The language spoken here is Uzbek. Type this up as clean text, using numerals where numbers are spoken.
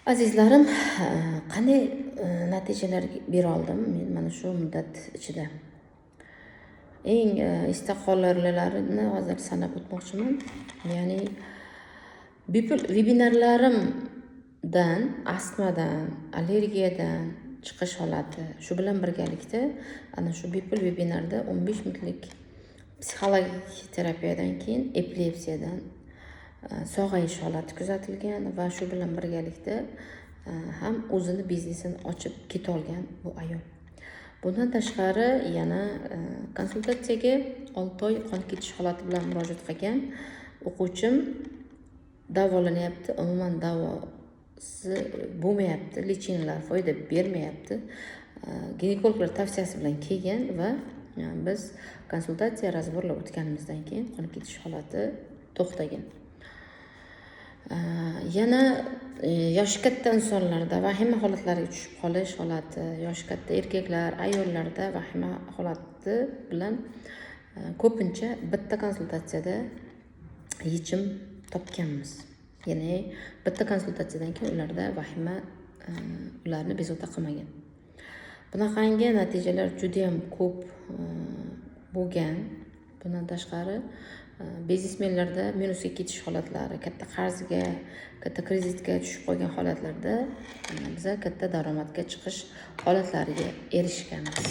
Azizlarim, qanday natijalar bera oldim men mana shu muddat ichida? Eng esda qolarlilarini hozir sanab o'tmoqchiman. Ya'ni bepul vebinarlarimdan, astmadan, allergiyadan chiqish holati, shu bilan birgalikda ana shu bepul vebinarda 15 minutlik psixologik terapiyadan keyin epilepsiyadan sog'ayish holati kuzatilgan va shu bilan birgalikda ham o'zini biznesini ochib keta olgan bu ayol. Bundan tashqari yana konsultatsiyaga 6 oy qon ketish holati bilan murojaat qilgan o'quvchim davolanyapti, umuman davosi bo'lmayapti, lechinalar foyda bermayapti. Ginekologlar tavsiyasi bilan kelgan va biz konsultatsiya razborlab o'tganimizdan keyin qon ketish holati to'xtagan. Yana yoshi katta insonlarda vahima holatlariga tushib qolish holati, yoshi katta erkaklar, ayollarda vahima holati bilan ko'pincha bitta konsultatsiyada yechim topganmiz. Ya'ni bitta konsultatsiyadan keyin ularda vahima ularni bezovta qilmagan. Bunaqangi natijalar juda ham ko'p bo'lgan. Bundan tashqari biznesmenlarda minusga ketish holatlari, katta qarzga, katta kreditga tushib qolgan holatlarda biz katta daromadga chiqish holatlariga erishganmiz.